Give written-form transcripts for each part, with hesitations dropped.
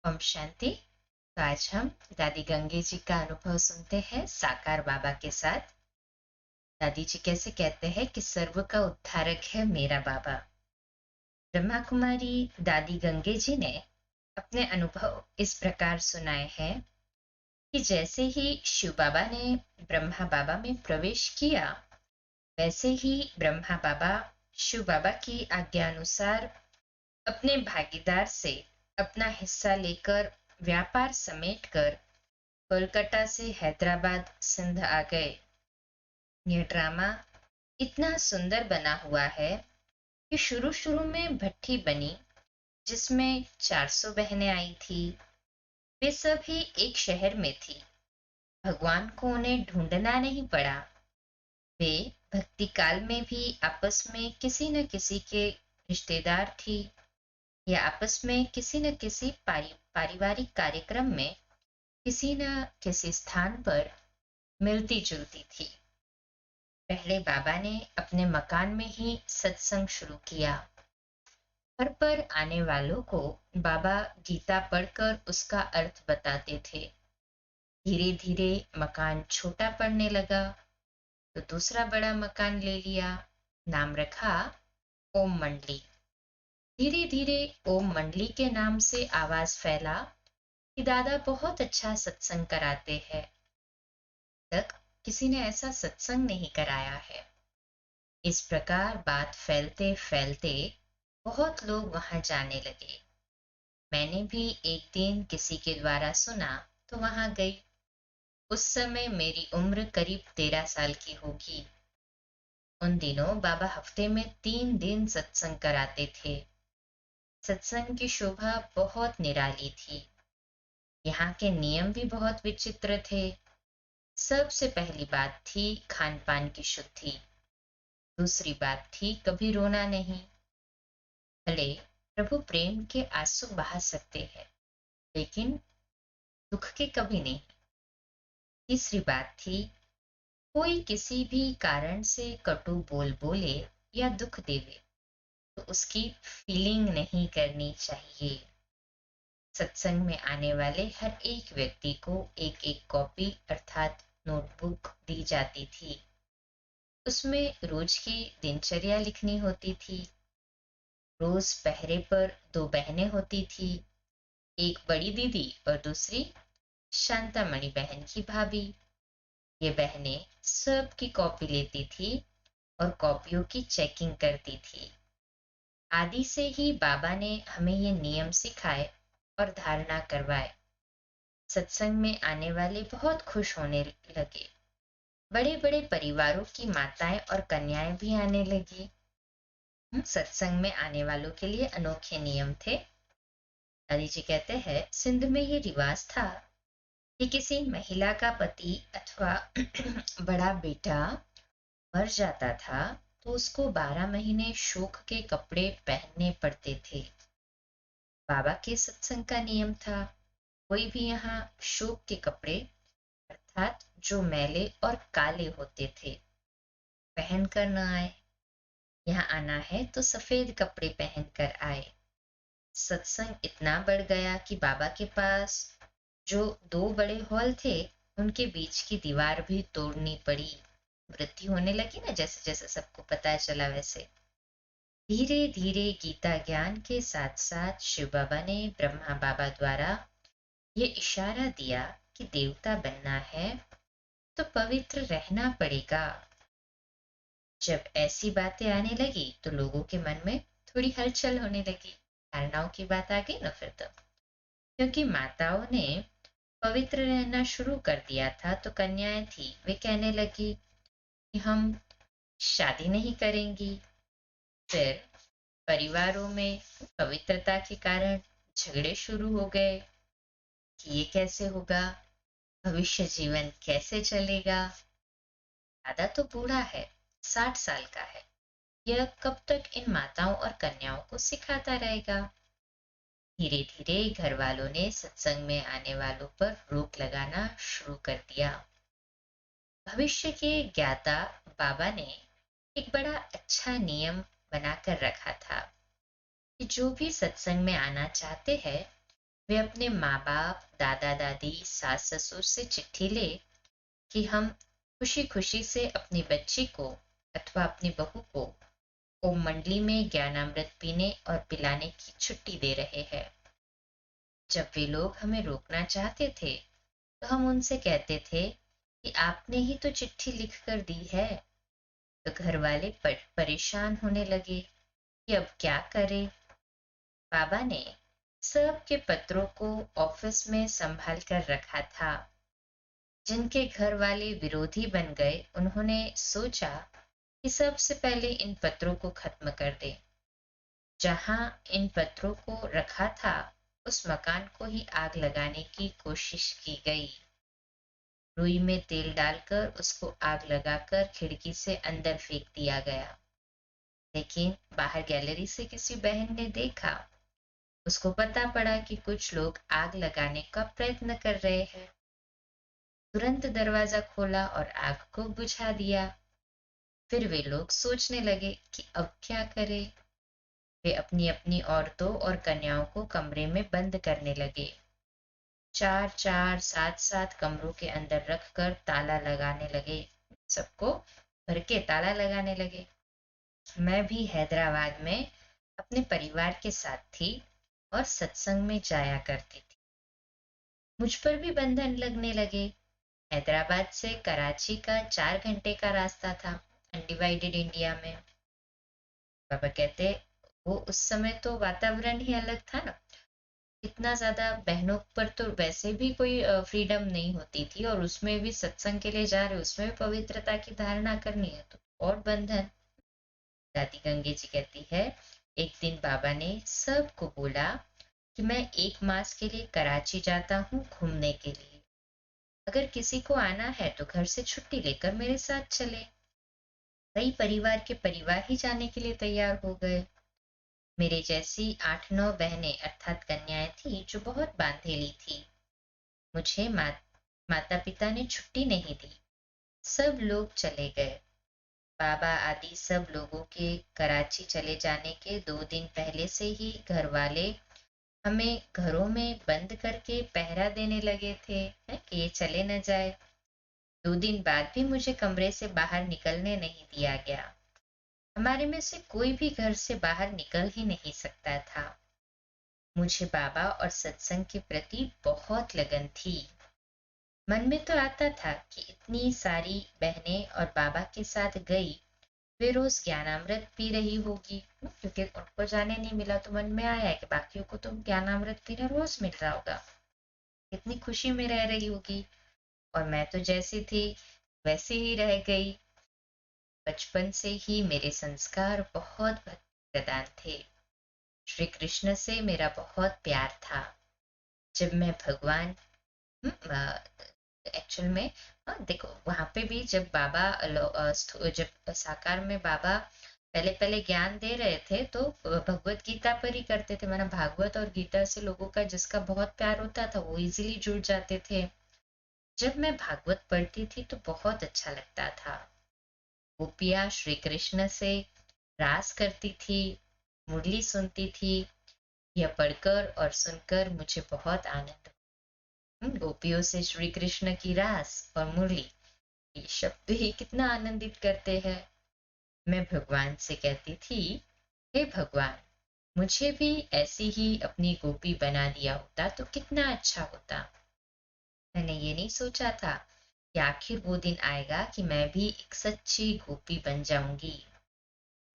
ओम शांति। तो आज हम दादी गंगे जी का अनुभव सुनते हैं साकार बाबा के साथ। दादी जी कैसे कहते हैं कि सर्व का उद्धारक है मेरा बाबा। ब्रह्मा कुमारी दादी गंगे जी ने अपने अनुभव इस प्रकार सुनाए हैं कि जैसे ही शिव बाबा ने ब्रह्मा बाबा में प्रवेश किया, वैसे ही ब्रह्मा बाबा शिव बाबा की आज्ञा अनुसार अपने भागीदार से अपना हिस्सा लेकर व्यापार समेटकर कोलकाता से हैदराबाद सिंध आ गए। यह ड्रामा इतना सुंदर बना हुआ है कि शुरू शुरू में भट्टी बनी जिसमें 400 बहनें आई थी। वे सभी एक शहर में थी। भगवान को उन्हें ढूंढना नहीं पड़ा। वे भक्ति काल में भी आपस में किसी न किसी के रिश्तेदार थी या आपस में किसी न किसी पारिवारिक कार्यक्रम में किसी न किसी स्थान पर मिलती जुलती थी। पहले बाबा ने अपने मकान में ही सत्संग शुरू किया। घर पर आने वालों को बाबा गीता पढ़कर उसका अर्थ बताते थे। धीरे धीरे मकान छोटा पड़ने लगा तो दूसरा बड़ा मकान ले लिया। नाम रखा ओम मंडली। धीरे धीरे ओम मंडली के नाम से आवाज फैला कि दादा बहुत अच्छा सत्संग कराते हैं। तक किसी ने ऐसा सत्संग नहीं कराया है। इस प्रकार बात फैलते फैलते बहुत लोग वहां जाने लगे। मैंने भी एक दिन किसी के द्वारा सुना तो वहां गई। उस समय मेरी उम्र करीब 13 साल की होगी। उन दिनों बाबा हफ्ते में 3 दिन सत्संग कराते थे। सत्संग की शोभा बहुत निराली थी। यहाँ के नियम भी बहुत विचित्र थे। सबसे पहली बात थी खान पान की शुद्धि। दूसरी बात थी कभी रोना नहीं। भले प्रभु प्रेम के आंसू बहा सकते हैं, लेकिन दुख के कभी नहीं। तीसरी बात थी कोई किसी भी कारण से कटु बोल बोले या दुख देवे तो उसकी फीलिंग नहीं करनी चाहिए। सत्संग में आने वाले हर एक व्यक्ति को एक एक कॉपी अर्थात नोटबुक दी जाती थी। उसमें रोज की दिनचर्या लिखनी होती थी। रोज पहरे पर 2 बहनें होती थी, एक बड़ी दीदी और दूसरी शांतामणि बहन की भाभी। ये बहनें सबकी कॉपी लेती थी और कॉपियों की चेकिंग करती थी। आदि से ही बाबा ने हमें ये नियम सिखाए और धारणा करवाए। सत्संग में आने वाले बहुत खुश होने लगे। बड़े बड़े परिवारों की माताएं और कन्याएं भी आने लगी। सत्संग में आने वालों के लिए अनोखे नियम थे। दादी जी कहते हैं सिंध में ये रिवाज था कि किसी महिला का पति अथवा बड़ा बेटा मर जाता था तो उसको 12 महीने शोक के कपड़े पहनने पड़ते थे। बाबा के सत्संग का नियम था कोई भी यहाँ शोक के कपड़े अर्थात जो मैले और काले होते थे पहन कर न आए। यहाँ आना है तो सफेद कपड़े पहन कर आए। सत्संग इतना बढ़ गया कि बाबा के पास जो 2 बड़े हॉल थे उनके बीच की दीवार भी तोड़नी पड़ी। वृद्धि होने लगी ना, जैसे जैसे सबको पता चला वैसे धीरे धीरे गीता ज्ञान के साथ साथ शिव बाबा ने ब्रह्मा बाबा द्वारा ये इशारा दिया कि देवता बनना है तो पवित्र रहना पड़ेगा। जब ऐसी बातें आने लगी तो लोगों के मन में थोड़ी हलचल होने लगी। धारणाओं की बात आ गई ना फिर तब, क्योंकि माताओं ने पवित्र रहना शुरू कर दिया था तो कन्याएं थी वे कहने लगी कि हम शादी नहीं करेंगी। फिर परिवारों में पवित्रता के कारण झगड़े शुरू हो गए कि ये कैसे होगा, भविष्य जीवन कैसे चलेगा। दादा तो बूढ़ा है, 60 साल का है, यह कब तक इन माताओं और कन्याओं को सिखाता रहेगा। धीरे धीरे घर वालों ने सत्संग में आने वालों पर रोक लगाना शुरू कर दिया। भविष्य के ज्ञाता बाबा ने एक बड़ा अच्छा नियम बनाकर रखा था कि जो भी सत्संग में आना चाहते हैं वे अपने माँ बाप, दादा दादी, सास ससुर से चिट्ठी ले कि हम खुशी खुशी से अपनी बच्ची को अथवा अपनी बहू को ओम मंडली में ज्ञानामृत पीने और पिलाने की छुट्टी दे रहे हैं। जब वे लोग हमें रोकना चाहते थे तो हम उनसे कहते थे कि आपने ही तो चिट्ठी लिख कर दी है। तो घर वाले परेशान होने लगे कि अब क्या करें। बाबा ने सबके पत्रों को ऑफिस में संभाल कर रखा था। जिनके घर वाले विरोधी बन गए, उन्होंने सोचा कि सबसे पहले इन पत्रों को खत्म कर दे। जहां इन पत्रों को रखा था उस मकान को ही आग लगाने की कोशिश की गई। रुई में तेल डालकर उसको आग लगाकर खिड़की से अंदर फेंक दिया गया। लेकिन बाहर गैलरी से किसी बहन ने देखा। उसको पता पड़ा कि कुछ लोग आग लगाने का प्रयत्न कर रहे हैं। तुरंत दरवाजा खोला और आग को बुझा दिया। फिर वे लोग सोचने लगे कि अब क्या करें। वे अपनी अपनी औरतों और कन्याओं को कमरे में बंद करने लगे। चार चार सात सात कमरों के अंदर रखकर ताला लगाने लगे। सबको भर के ताला लगाने लगे। मैं भी हैदराबाद में अपने परिवार के साथ थी और सत्संग में जाया करती थी। मुझ पर भी बंधन लगने लगे। हैदराबाद से कराची का 4 घंटे का रास्ता था अनडिवाइडेड इंडिया में। बाबा कहते वो उस समय तो वातावरण ही अलग था ना। इतना ज्यादा बहनों पर तो वैसे भी कोई फ्रीडम नहीं होती थी और उसमें भी सत्संग के लिए जा रहे, उसमें भी पवित्रता की धारणा करनी है तो और बंधन। दादी गंगे जी कहती है, एक दिन बाबा ने सबको बोला कि मैं 1 मास के लिए कराची जाता हूँ घूमने के लिए। अगर किसी को आना है तो घर से छुट्टी लेकर मेरे साथ चले। कई परिवार के परिवार ही जाने के लिए तैयार हो गए। मेरे जैसी 8-9 बहनें अर्थात कन्याएं थी जो बहुत बांधेली थी। मुझे माता पिता ने छुट्टी नहीं दी। सब लोग चले गए। बाबा आदि सब लोगों के कराची चले जाने के 2 दिन पहले से ही घर वाले हमें घरों में बंद करके पहरा देने लगे थे कि ये चले न जाए। 2 दिन बाद भी मुझे कमरे से बाहर निकलने नहीं दिया गया। हमारे में से कोई भी घर से बाहर निकल ही नहीं सकता था। मुझे बाबा और सत्संग के प्रति बहुत लगन थी। मन में तो आता था कि इतनी सारी बहनें और बाबा के साथ गई, वे रोज ज्ञानामृत पी रही होगी। क्योंकि उनको जाने नहीं मिला तो मन में आया कि बाकियों को तो ज्ञानामृत पीना रोज मिल रहा होगा, कितनी खुशी में रह रही होगी। और मैं तो जैसी थी वैसे ही रह गई। बचपन से ही मेरे संस्कार बहुत भक्ति प्रदान थे। श्री कृष्ण से मेरा बहुत प्यार था। जब मैं भगवान एक्चुअल में देखो वहां पे भी जब बाबा जब साकार में बाबा पहले पहले ज्ञान दे रहे थे तो भगवत गीता पर ही करते थे। मतलब भागवत और गीता से लोगों का जिसका बहुत प्यार होता था वो इजीली जुड़ जाते थे। जब मैं भागवत पढ़ती थी तो बहुत अच्छा लगता था। गोपियाँ श्री कृष्ण से रास करती थी, मुरली सुनती थी। यह पढ़कर और सुनकर मुझे बहुत आनंद। गोपियों से श्री कृष्ण की रास और मुरली, ये शब्द ही कितना आनंदित करते हैं। मैं भगवान से कहती थी, हे भगवान, मुझे भी ऐसी ही अपनी गोपी बना दिया होता तो कितना अच्छा होता। मैंने ये नहीं सोचा था कि आखिर वो दिन आएगा कि मैं भी एक सच्ची गोपी बन जाऊंगी।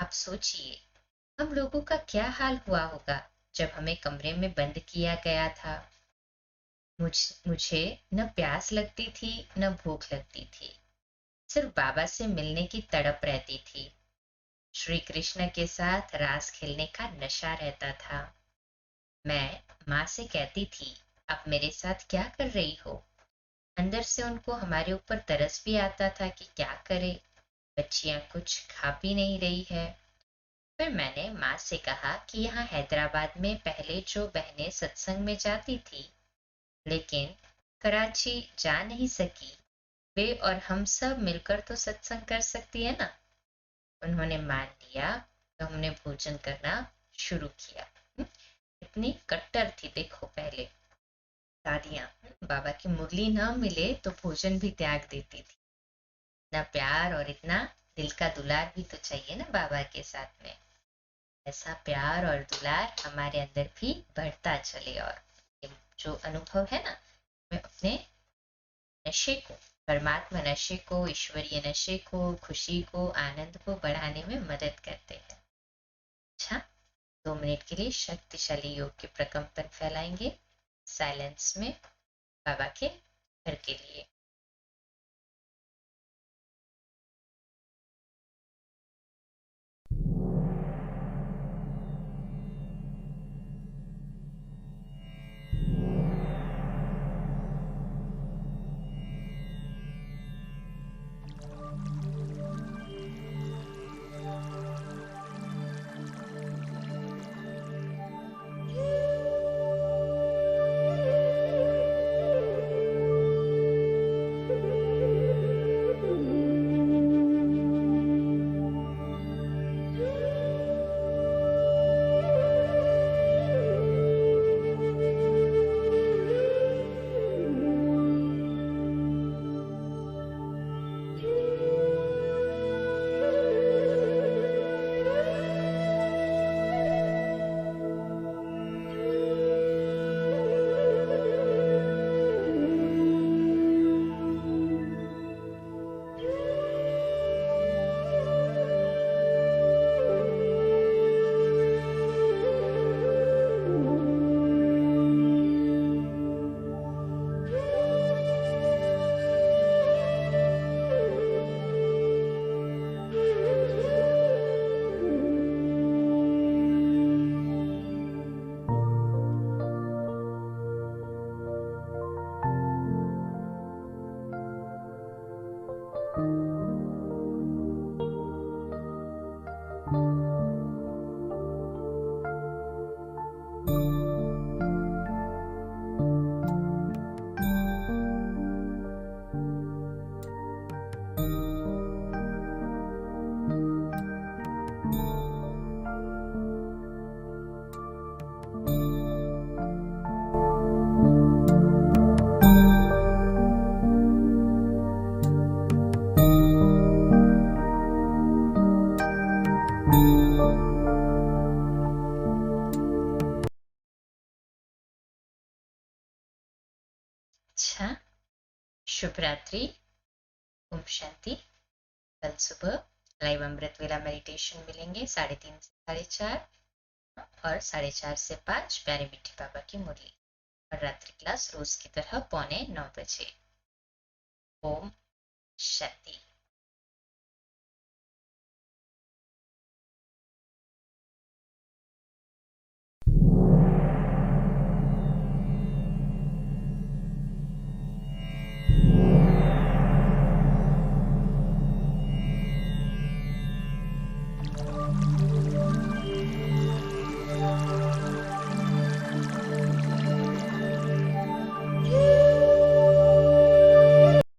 आप सोचिए, हम लोगों का क्या हाल हुआ होगा जब हमें कमरे में बंद किया गया था। मुझे न प्यास लगती थी न भूख लगती थी। सिर्फ बाबा से मिलने की तड़प रहती थी। श्री कृष्ण के साथ रास खेलने का नशा रहता था। मैं माँ से कहती थी, आप मेरे साथ क्या कर रही हो। अंदर से उनको हमारे ऊपर तरस भी आता था कि क्या करे, बच्चियां कुछ खा पी नहीं रही है। फिर मैंने माँ से कहा कि यहाँ हैदराबाद में पहले जो बहनें सत्संग में जाती थी लेकिन कराची जा नहीं सकी, वे और हम सब मिलकर तो सत्संग कर सकती है ना। उन्होंने मान लिया तो हमने भोजन करना शुरू किया। इतनी कट्टर थी देखो पहले। दादियाँ बाबा की मुरली न मिले तो भोजन भी त्याग देती थी। इतना प्यार और इतना दिल का दुलार भी तो चाहिए ना बाबा के साथ में। ऐसा प्यार और दुलार हमारे अंदर भी बढ़ता चले। और ये जो अनुभव है ना, मैं अपने नशे को, परमात्मा नशे को, ईश्वरीय नशे को, खुशी को, आनंद को बढ़ाने में मदद करते हैं। अच्छा, 2 मिनट के लिए शक्तिशाली योग के प्रकंपन फैलाएंगे साइलेंस में बाबा के घर के लिए। अच्छा, शुभ रात्रि, ओम शांति। कल सुबह लाइव अमृत वेला मेडिटेशन मिलेंगे 3:30 से 4:30 और 4:30 से 5 प्यारे मिट्टी बाबा की मुरली। और रात्रि क्लास रोज की तरह 8:45 बजे। ओम शांति।